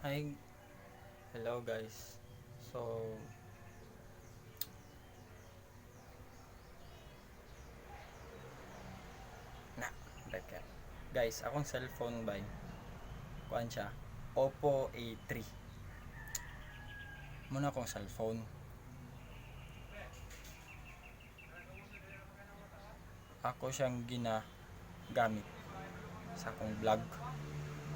Hi, hello guys. So, na, teka. Guys, akong cellphone ba? Kuan siya. Oppo A3. Muna akong cellphone. Ako siyang ginagamit sa akong vlog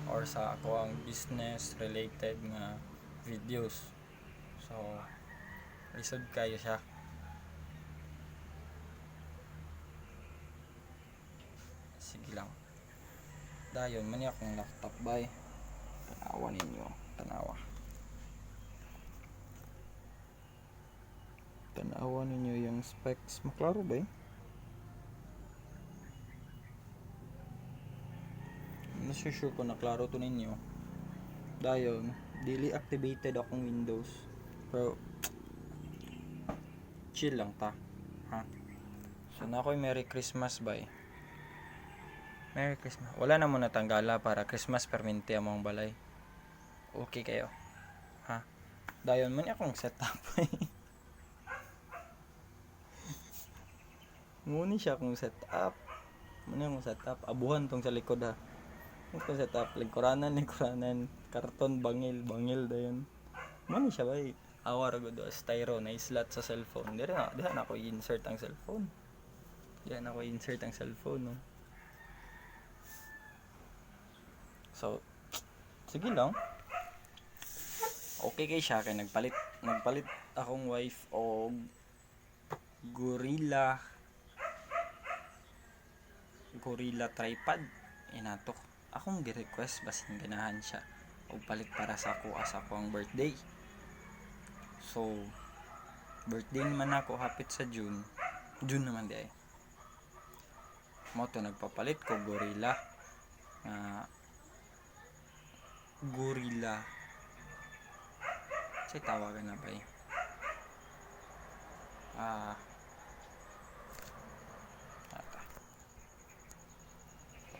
or sa ako ang business related nga videos. So, lisod kayo siya. Sige lang. Dayon, mani akong laptop bay. Tanawa ninyo. Tanawa. Tanawa ninyo yung specs. Maklaro ba Nasusure ko na klaro to ninyo. Dayon, daily activated akong Windows. Pero, chill lang ta. Ha? So, na ako'y Merry Christmas bye. Merry Christmas. Wala na mo natanggala para Christmas perminti among balay. Okay kayo. Ha? Dayon man akong setup. Muni siya akong setup. Muni akong setup. Abuhan tong sa likod ha. Ito setup. Lingkuranan. Karton, bangil dayon. Muni siya bay. Awar ko do styro na slot sa cellphone. Diyan ako i-insert ang cellphone. No? So, sige lang. Okay kay siya kay nagpalit akong wife og Gorilla tripod inatok. Akong gi-request basin ganahan siya og palit para sa ako as ako ang birthday. So, birthday naman ako hapit sa June naman di ay. Mo to nagpapalit ko Gorilla say tawagan na ba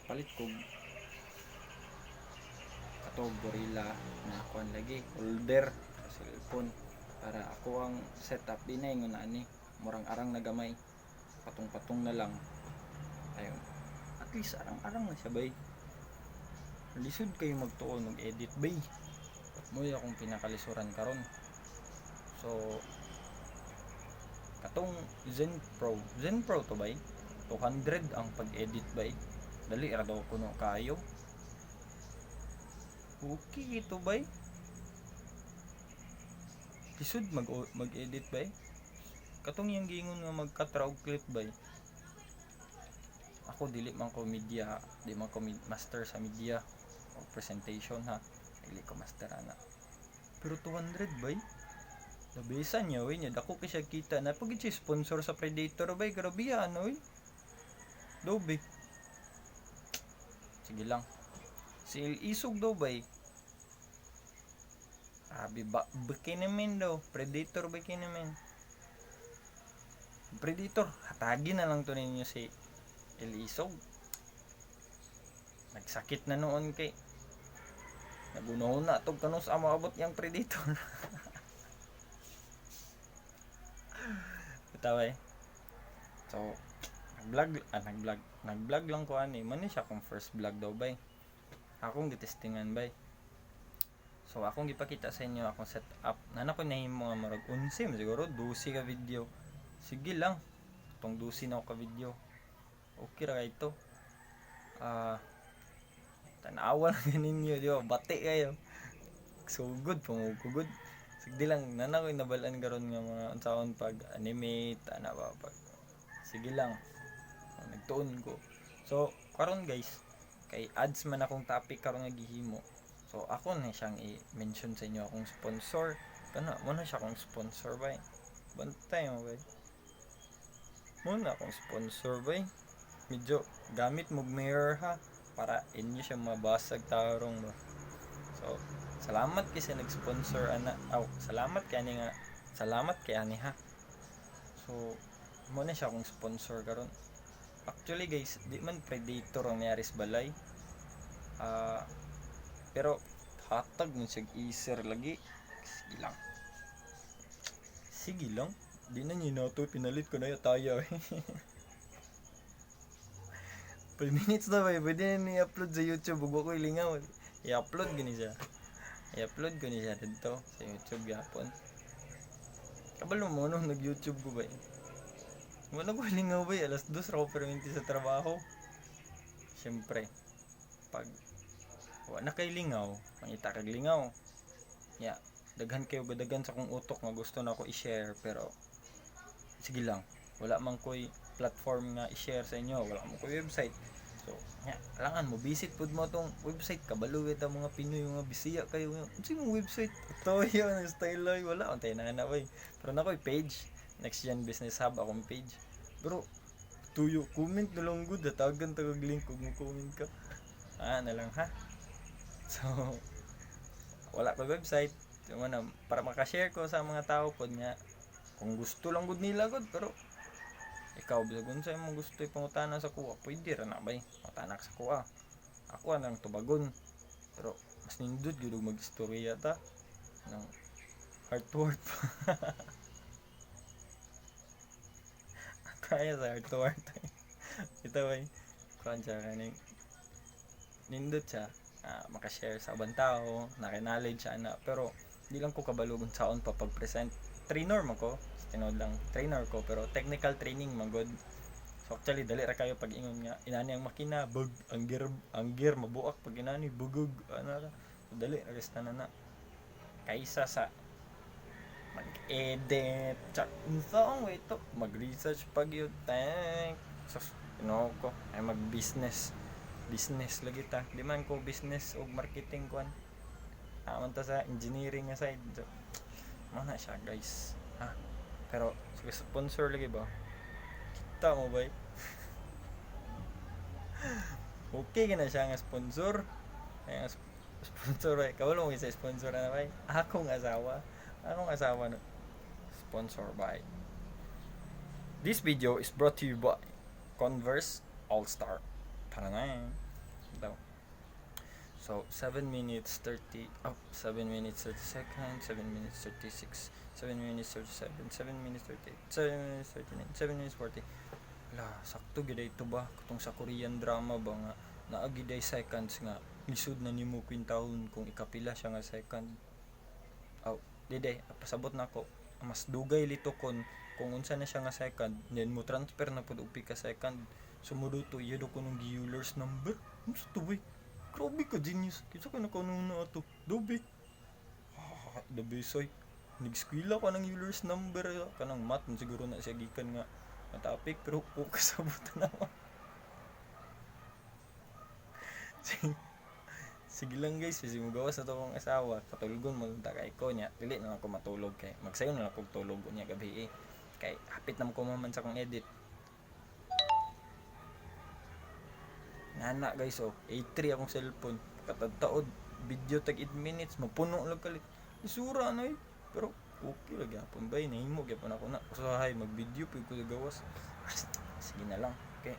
palit ko katong Gorilla na kuan lagi holder sa cellphone para ako ang setup dinay nga ani murang arang na gamay patong na lang ayun at least arang na siya bay lisod kayo magtuon og edit bay mo akong pinakalisuran karon so katong Zen Pro to bay 200 ang pag-edit bay dali ra daw kuno kayo okay ito bay lisod mag-edit bay katong yung gingon nga magka-traw clip bay ako dili man ko master sa media o presentation ha dili ko master ana pero 200 bay nabisan niya we niya dako kay siya kita na pag siya sponsor sa Predator bay grabe yan oy dobe sige lang si Isog daw bay bikinimin daw Predator bikinimin Predator hatagi na lang to ninyo si Isog nagsakit na noon kay nagunahon na tog kanus amo abot yang Predator tawa so nag-vlog lang ko ani man siya akong first vlog daw bay akong gitestingan bay so akong gipakita sa inyo akong setup nana ko nahimo nga marag 11 siguro 12 ka video sige lang tong 12 na ka video okay ra ito tanawa lang ninyo di ba bati kayo sugod pumugugod sige lang nana ko nabalaan karon nga mga unsaon pag animate ana ba pag sige lang nagtuon ko so karon guys kay ads man akong topic karon nga gihimo so ako na siyang i-mention sa inyo akong sponsor mo na siya akong sponsor bay bantay mo bay mo na akong sponsor bay medyo gamit mo mirror ha para inyo siya mabasag tarong ba so salamat kasi nag-sponsor salamat kay ani ha so mo na siya akong sponsor karon actually guys di man Predator ang niyaris balay pero hatag mo siya easer lagi. Sige lang. Sige lang. Di na niyo na to. Pinalit ko na yung tayo. 5 minutes na ba? Pwede na i-upload sa YouTube. Huwag ko ilingaw. I-upload ko ni siya. I-upload ko ni siya dito sa YouTube yapon. Kabalo mo nung nag-YouTube ko ba? Wala ko ilingaw ba? Alas 2 ra ko perminti sa trabaho. Siyempre, pag wala kay lingaw, mangita kag lingaw. Ya, daghan kayo gadagan sa kong utok nga gusto na ako i-share pero sige lang. Wala man ko'y platform nga i-share sa inyo, wala man ko'y website. So, ya, kailangan mo visit pud mo tong website kabalo wit ang mga Pinoy nga bisiya kayo. Unsa mong website? Ito yun, style ay wala untay na ba. Pero na ko'y page, Next Gen Business Hub akong page. Pero tuyo comment na lang good, tawagan tagag link kung mo comment ka. Na lang ha. So, wala ko website. So, para maka-share ko sa mga tao pod nga kung gusto lang gud nila gud pero ikaw bisagon sa imong gusto ipangutana sa kuha pwede ra na bay matanak sa kuha ako nang tubagon pero mas nindot gyud mag-istorya ta ng heart to heart kaya sa heart to heart ito bay kuan siya kaning nindot siya makashare sa ubang tao naka-knowledge siya na pero di lang ko kabalugon saon pa pag-present trainer mo ko tinod lang trainer ko pero technical training magod so actually dali ra kayo pag ingon nga inani ang makina bug ang gear mabuak pag inani bugog so, dali ra resta na kaysa sa mag-edit check song wait to mag-research pag yun tank so ko ay mag-business lagi ta di man ko business o marketing kuan aman ta sa engineering nga side so, mana siya guys pero sponsor lagi ba kita mo ba okay na siya nga sponsor ay sponsor ay kawalo mo isa sponsor na ba akong asawa no sponsor by this video is brought to you by Converse All-Star para na daw. So 7 minutes 30 seconds 7 minutes 36 7 minutes 37 7 minutes 38 7 minutes 39 7 minutes 40 sakto gid ito ba kutong sa Korean drama ba nga naagi day seconds nga lisod na nimo kwintahon kung ikapila siya nga second dide pasabot na ko mas dugay lito kung unsa na siya nga second then mo transfer na pud og pika second sumudo to iyo ko nung Euler's number unsa to boy grabe ka genius kinsa ka nakanuna ato dobe soy nag-skwila ka ng Euler's number kanang math siguro na siya gikan nga topic pero kasabot na naman sige lang guys kasi magawas na to akong asawa katulgon mo ta kay ko niya dili na ako matulog kay magsayo na ako tulog niya gabi kay hapit na ko man sa kong edit nana guys A3 akong cellphone katadtaod video tag 8 minutes mapuno lang kalit isura na pero okay lagi hapon ba nahimo gyapon ako na usahay mag-video pud ko gawas sige na lang okay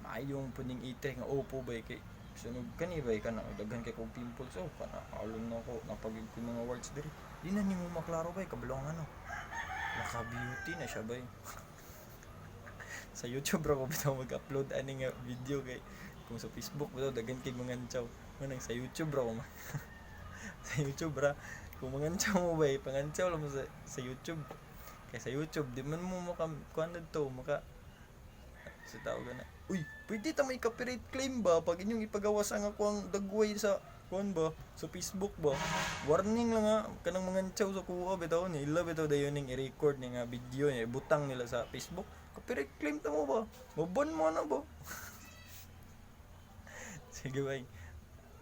maayong puning A3 nga opo ba kay sunog kani ba kana daghan kay kog pimples kana alon na ako napagid ko mga words diri di na nimo maklaro ba kabalong naka beauty na siya ba sa YouTube ra ko bitaw mag-upload ani nga video kay kung sa Facebook bitaw daghan kay mga ntsaw manang sa YouTube ra ko sa YouTube ra kung mga ntsaw mo ba pangantsaw lang mo sa YouTube kay sa YouTube di man mo kuan to maka sa tao gana uy pwede ta may copyright claim ba pag inyong ipagawas ang ako ang dagway sa kuan ba sa Facebook ba warning lang kanang mga ntsaw sa kuha bitaw ni ila bitaw dayon ning i-record ni nga video niya ibutang nila sa Facebook copyright claim ta mo ba maban mo na ba sige bay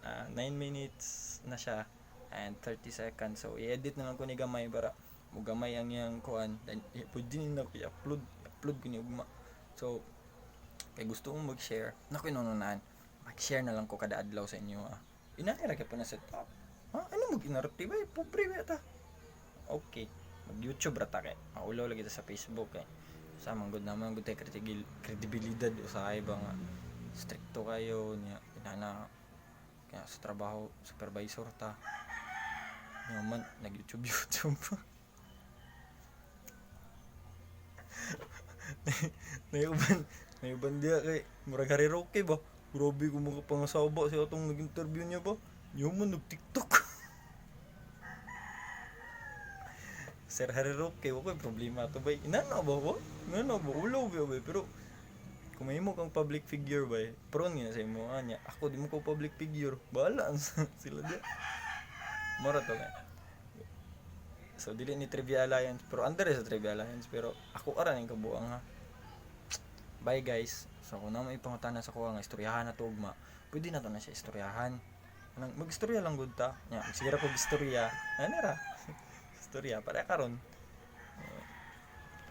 9 minutes na siya and 30 seconds so i-edit na lang ko ni gamay para mo gamay ang yang kuan then pwede na ko i-upload ko ni ugma so kay gusto mong mag-share nako inununan mag-share na lang ko kada adlaw sa inyo inahira ka pa na set up ano mo ginarti ba pobre ba ta okay mag YouTube ra ta kay maulaw lagi ta sa Facebook kay sa man gud naman gud tay kredibilidad usahay ba nga stricto kayo niya inana kaya sa trabaho supervisor ta. Naman nag YouTube. Nayuban, nayuban dia kay murag Hariroke ba. Grabe ko mga pangasaba sa atong nag-interview niya ba. Yaman nag-TikTok. Sir Hariroke, wala problema to ba? Inano ba ba? Inano ba? Ulaw ba? Pero kung may mo kang public figure ba, prone nga sa imo anya. Ako di mo ko public figure. Bahala sila dia. Mora to nga. So dili ni Trivia Alliance, pero under sa Trivia Alliance, pero ako ara ning kabuang ha. Bye guys. So kung na may pangutana sa kuha nga istoryahan na to ugma, pwede na to na siya istoryahan. Mag-istorya lang gud ta. Nya, sige ra ko istorya. Ano ra? Istorya para karon.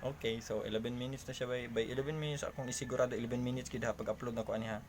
Okay, so 11 minutes na siya by 11 minutes akong isigurado 11 minutes gid ha pag-upload na ko ani ha.